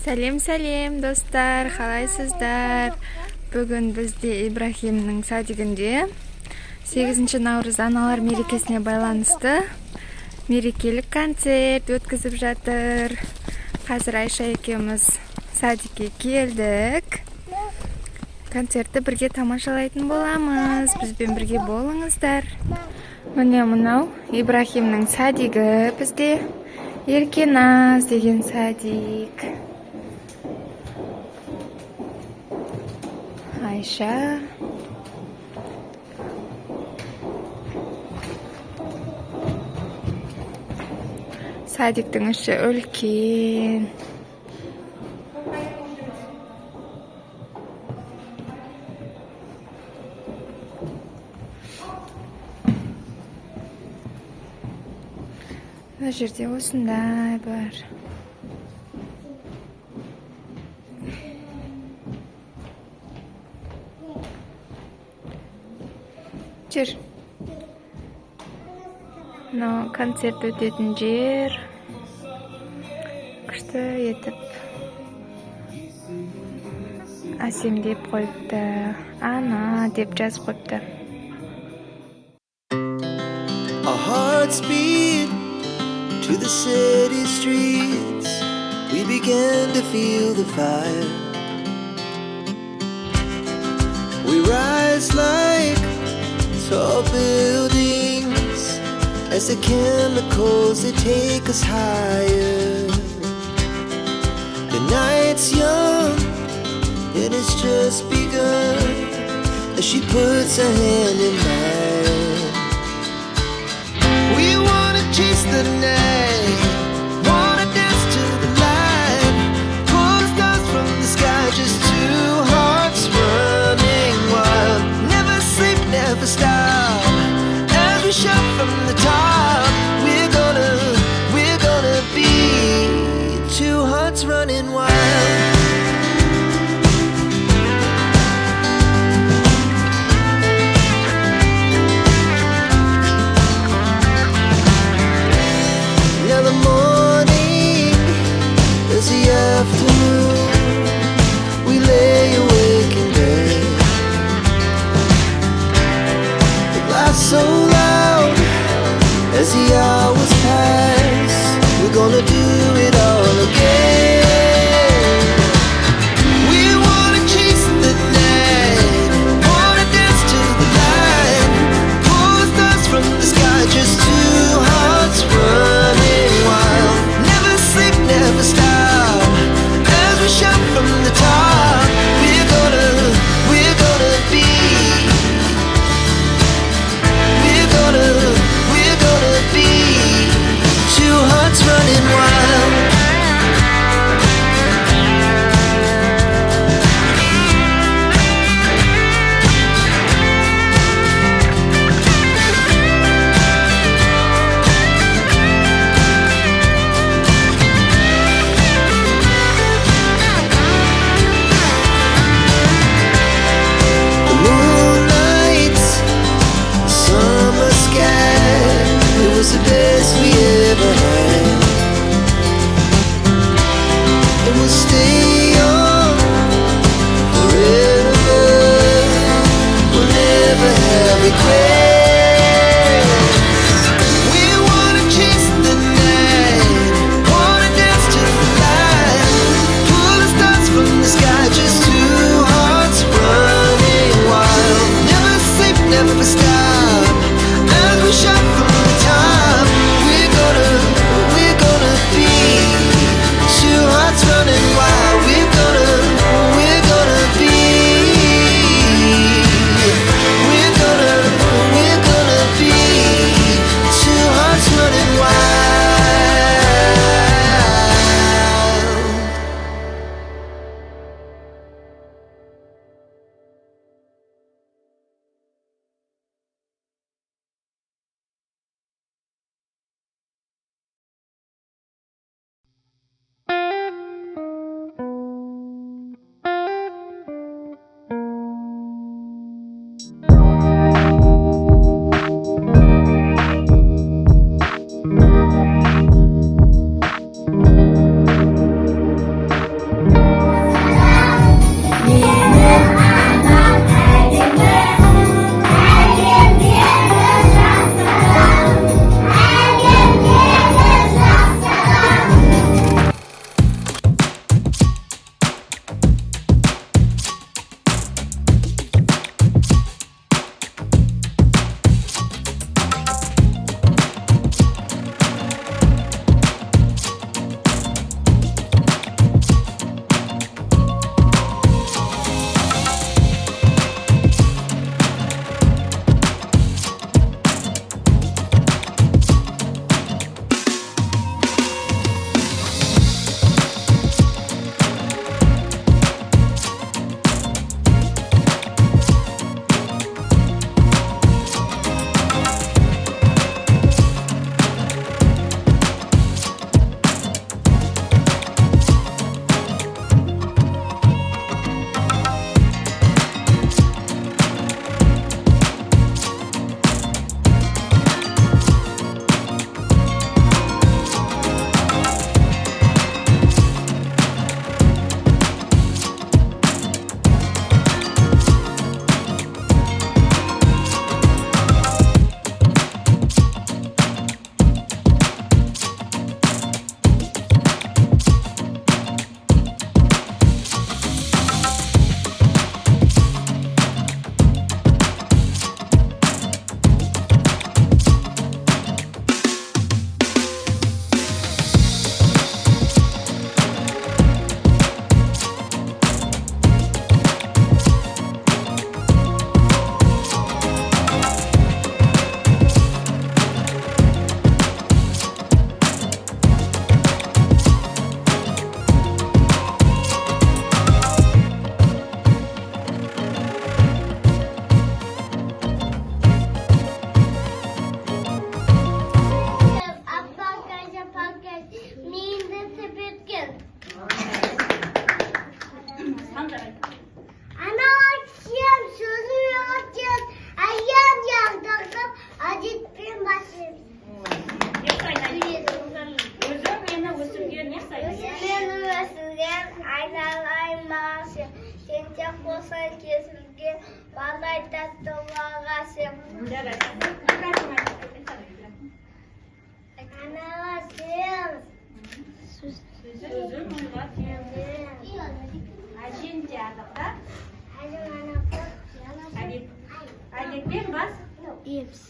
Сәлем, достар, қалайсыздар? Бүгін бізде Ибраһимнің садигінде 8 наурыз аналар мерекесіне байланысты мерекелік концерт өткізіп жатыр. Қазір Айша екеуміз садикке келдік. Концертті бірге тамашалайтын боламыз. Бізбен бірге болыңыздар. Міне мынау Ибраһимнің садигі бізде. Ерке-Наз деген садик. Айша. Садиктің іші үлкен. Мына жерде осындай бар. Жер. Мынау концерт өтетін жер. Күшті етіп әсемдеп қойыпты. Ана деп жазып қойыпты. Our hearts beat to the city streets. We began to feel the fire. We rise like tall buildings as the chemicals they take us higher. The night's young and it's just begun as she puts her hand in mine. We wanna chase the night, wanna dance to the light, pull the stars from the sky, just two hearts running wild. Never sleep, never stop, as we shout from the top. We're gonna be two hearts running wild. Now the morning is the afternoon. We lay awake in bed. It laughs so loud as the hours pass. We're gonna do it all again. айналайын маған сен тек болсаң кезімге балдай тәтті уаға сен анаға сен сөзім ойға түйінген әжен театрда әжен анапты әдетпен бас епс